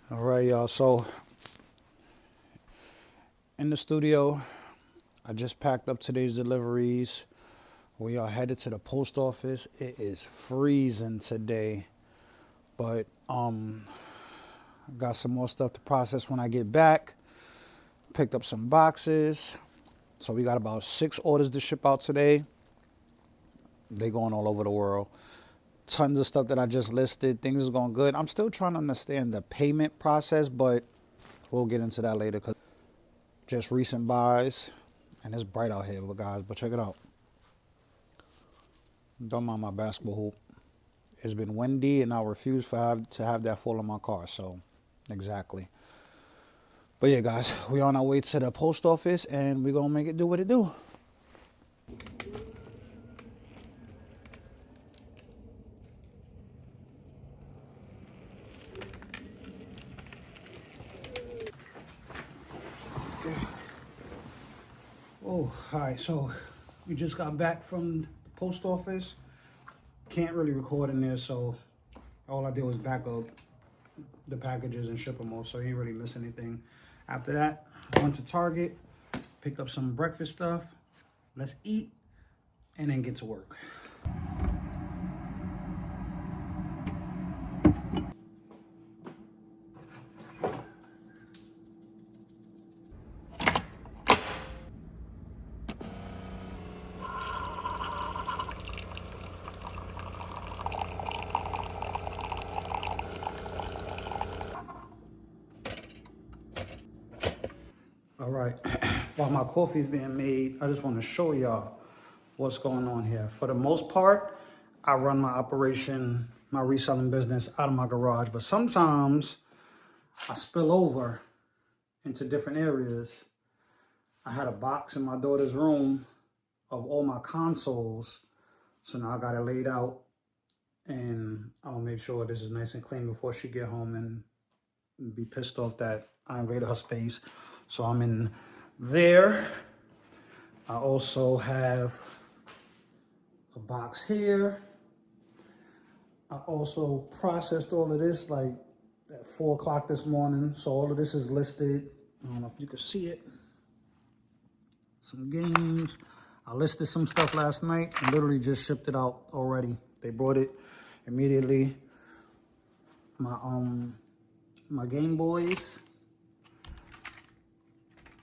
All right, y'all. So in the studio, I just packed up today's deliveries. We are headed to the post office. It is freezing today, but I got some more stuff to process when I get back. Picked up some boxes. So we got about 6 orders to ship out today. They going all over the world. Tons of stuff that I just listed. Things is going good. I'm still trying to understand the payment process, but we'll get into that later because just recent buys. And it's bright out here, guys, but check it out. Don't mind my basketball hoop. It's been windy, and I refuse to have that fall on my car, so exactly. But yeah, guys, we on our way to the post office, and we're going to make it do what it do. Oh, all right, so we just got back from the post office. Can't really record in there, so all I did was back up the packages and ship them off, so you ain't really miss anything. After that, I went to Target, picked up some breakfast stuff. Let's eat, and then get to work. All right, while my coffee is being made, I just want to show y'all what's going on here. For the most part, I run my operation, my reselling business out of my garage, but sometimes I spill over into different areas. I had a box in my daughter's room of all my consoles, so now I got it laid out, and I'll make sure this is nice and clean before she get home and be pissed off that I invaded her space. So I'm in there. I also have a box here. I also processed all of this like at 4 o'clock this morning. So all of this is listed. I don't know if you can see it. Some games. I listed some stuff last night and literally just shipped it out already. They brought it immediately. My Game Boys.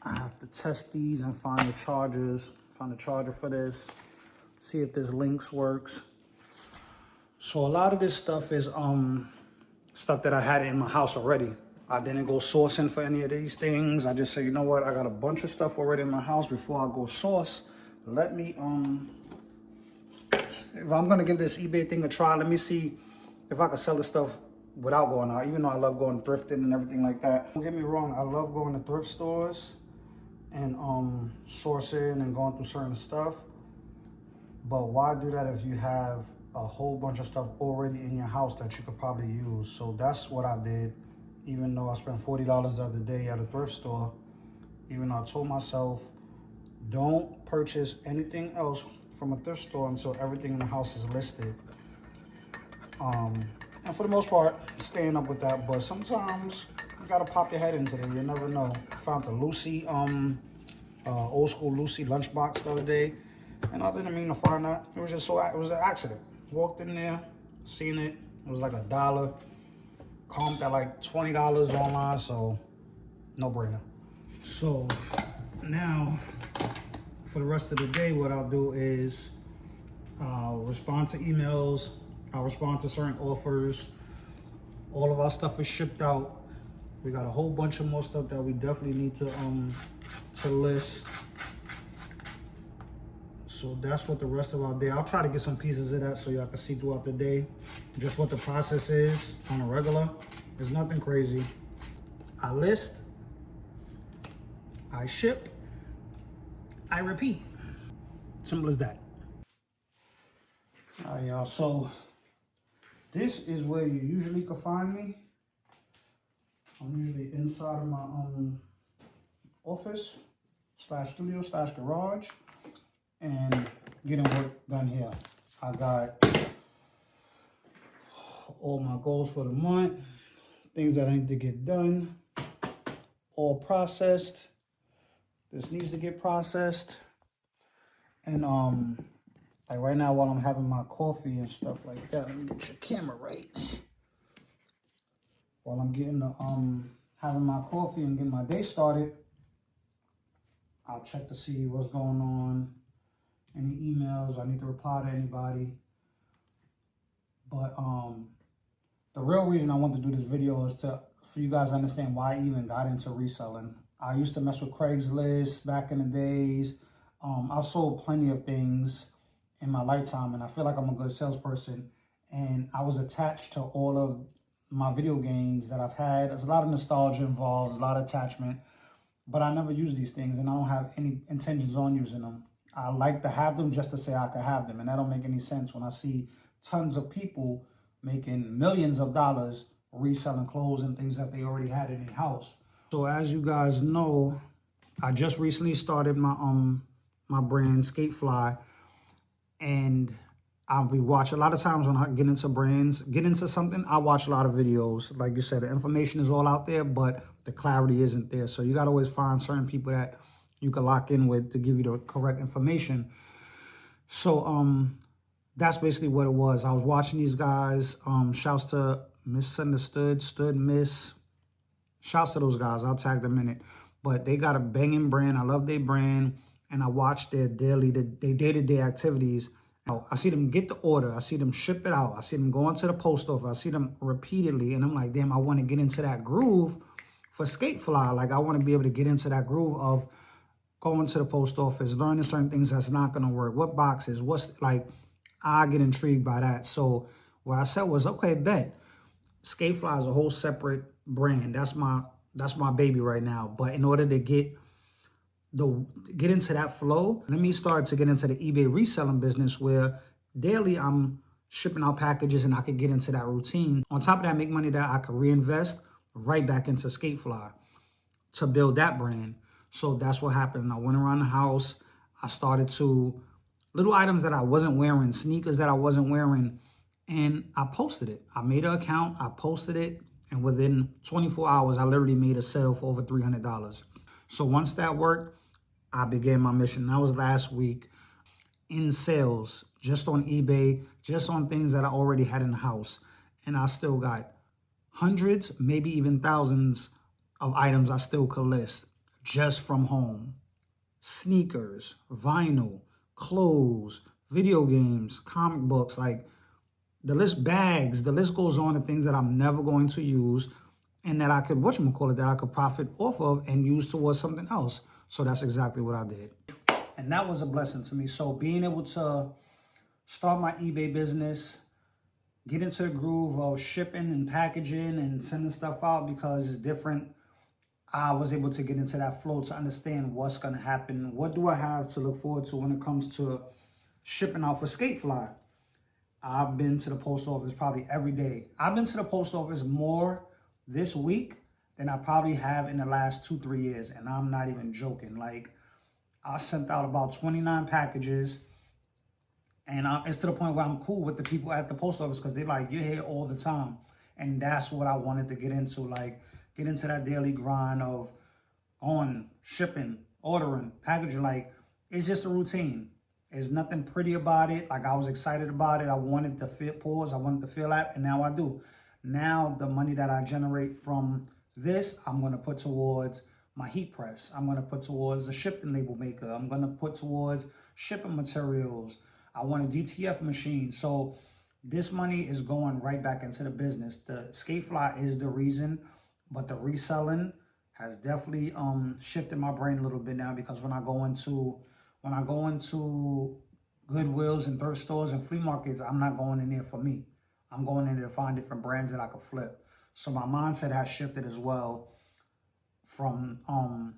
I have to test these and find the chargers, find a charger for this, see if this Lynx works. So a lot of this stuff is stuff that I had in my house already. I didn't go sourcing for any of these things. I just said, you know what, I got a bunch of stuff already in my house. Before I go source, let me, if I'm gonna give this eBay thing a try, let me see if I can sell this stuff without going out, even though I love going thrifting and everything like that. Don't get me wrong, I love going to thrift stores and sourcing and going through certain stuff. But why do that if you have a whole bunch of stuff already in your house that you could probably use? So that's what I did, even though I spent $40 the other day at a thrift store. Even though I told myself, don't purchase anything else from a thrift store until everything in the house is listed. And for the most part, staying up with that. But sometimes you gotta pop your head into it. You never know. I found the Lucy, old school Lucy lunchbox the other day, and I didn't mean to find that. It was just it was an accident. Walked in there, seen it. It was like $1. Comped at like $20 online, so no brainer. So now, for the rest of the day, what I'll do is respond to emails. I'll respond to certain offers. All of our stuff is shipped out. We got a whole bunch of more stuff that we definitely need to list. So that's what the rest of our day. I'll try to get some pieces of that so y'all can see throughout the day just what the process is on a regular. There's nothing crazy. I list, I ship, I repeat. Simple as that. All right, y'all. So this is where you usually can find me. I'm usually inside of my office / studio / garage and getting work done here. I got all my goals for the month, things that I need to get done, all processed. This needs to get processed. And like right now while I'm having my coffee and stuff like that, let me get your camera right. While I'm getting the having my coffee and getting my day started, I'll check to see what's going on, any emails, I need to reply to anybody. But the real reason I want to do this video is for you guys to understand why I even got into reselling. I used to mess with Craigslist back in the days. I've sold plenty of things in my lifetime, and I feel like I'm a good salesperson. And I was attached to all of my video games that I've had. There's a lot of nostalgia involved, a lot of attachment, but I never use these things, and I don't have any intentions on using them. I like to have them just to say I could have them, and that don't make any sense when I see tons of people making millions of dollars reselling clothes and things that they already had in their house. So as you guys know, I just recently started my my brand Skatefly, and I'll be watching a lot of times when I get into brands, get into something, I watch a lot of videos. Like you said, the information is all out there, but the clarity isn't there. So you got to always find certain people that you can lock in with to give you the correct information. So that's basically what it was. I was watching these guys. Shouts to Misunderstood, Stood Miss. Shouts to those guys. I'll tag them in it. But they got a banging brand. I love their brand. And I watch their day-to-day activities. I see them get the order. I see them ship it out. I see them going to the post office. I see them repeatedly. And I'm like, damn, I want to get into that groove for Skatefly. Like, I want to be able to get into that groove of going to the post office, learning certain things that's not going to work. What boxes? What's like, I get intrigued by that. So what I said was, okay, bet. Skatefly is a whole separate brand. That's my baby right now. But in order to get into that flow, let me start to get into the eBay reselling business where daily I'm shipping out packages and I could get into that routine. On top of that, make money that I could reinvest right back into Skatefly to build that brand. So that's what happened. I went around the house. I started to little items that I wasn't wearing, sneakers that I wasn't wearing, and I posted it. I made an account, I posted it, and within 24 hours, I literally made a sale for over $300. So once that worked, I began my mission. That was last week in sales, just on eBay, just on things that I already had in the house. And I still got hundreds, maybe even thousands of items I still could list just from home. Sneakers, vinyl, clothes, video games, comic books, like the list, bags, the list goes on of things that I'm never going to use and that I could, that I could profit off of and use towards something else. So that's exactly what I did. And that was a blessing to me. So being able to start my eBay business, get into the groove of shipping and packaging and sending stuff out because it's different. I was able to get into that flow to understand what's going to happen. What do I have to look forward to when it comes to shipping out for Skatefly? I've been to the post office probably every day. I've been to the post office more this week than I probably have in the last 2-3 years. And I'm not even joking. Like, I sent out about 29 packages. And it's to the point where I'm cool with the people at the post office because they're like, you're here all the time. And that's what I wanted to get into. Like, get into that daily grind of on shipping, ordering, packaging. Like, it's just a routine. There's nothing pretty about it. Like, I was excited about it. I wanted to I wanted to feel that. And now I do. Now the money that I generate from this, I'm going to put towards my heat press. I'm going to put towards a shipping label maker. I'm going to put towards shipping materials. I want a DTF machine. So this money is going right back into the business. The Skatefly is the reason, but the reselling has definitely shifted my brain a little bit now because when I go into Goodwills and thrift stores and flea markets, I'm not going in there for me. I'm going in there to find different brands that I could flip. So my mindset has shifted as well from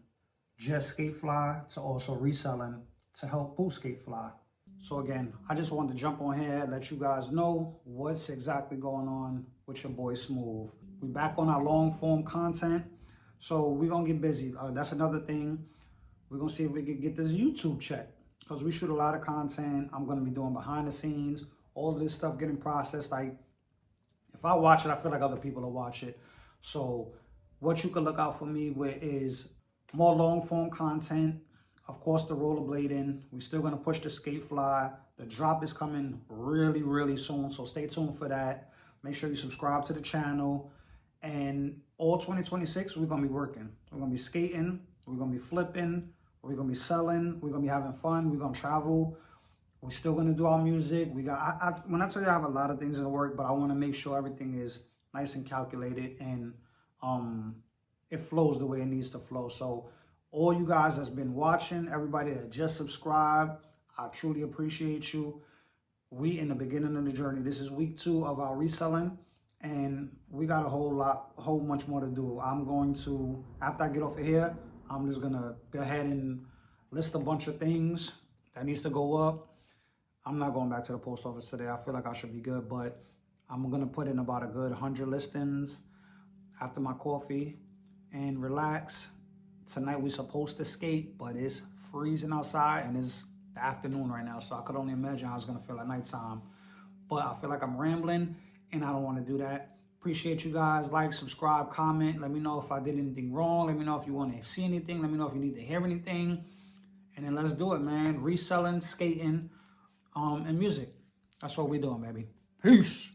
just Skatefly to also reselling to help boost Skatefly. So again, I just wanted to jump on here and let you guys know what's exactly going on with your boy Smooth. We're back on our long form content. So we're going to get busy. That's another thing. We're going to see if we can get this YouTube check because we shoot a lot of content. I'm going to be doing behind the scenes, all of this stuff getting processed. Like, if I watch it, I feel like other people will watch it. So what you can look out for me with is more long form content. Of course, the rollerblading. We're still gonna push the skate fly. The drop is coming really, really soon, so stay tuned for that. Make sure you subscribe to the channel. And all 2026, we're gonna be working. We're gonna be skating. We're gonna be flipping. We're gonna be selling. We're gonna be having fun. We're gonna travel. We're still gonna do our music. We got. When I tell you I have a lot of things in the work, but I want to make sure everything is nice and calculated and it flows the way it needs to flow. So all you guys that's been watching, everybody that just subscribed, I truly appreciate you. We in the beginning of the journey. This is week 2 of our reselling, and we got a whole much more to do. I'm going to, after I get off of here, I'm just gonna go ahead and list a bunch of things that needs to go up. I'm not going back to the post office today. I feel like I should be good, but I'm gonna put in about a good 100 listings after my coffee and relax. Tonight we're supposed to skate, but it's freezing outside and it's the afternoon right now, so I could only imagine how it's gonna feel at nighttime. But I feel like I'm rambling and I don't wanna do that. Appreciate you guys. Like, subscribe, comment. Let me know if I did anything wrong. Let me know if you wanna see anything. Let me know if you need to hear anything. And then let's do it, man. Reselling, skating, and music. That's what we're doing, baby. Peace.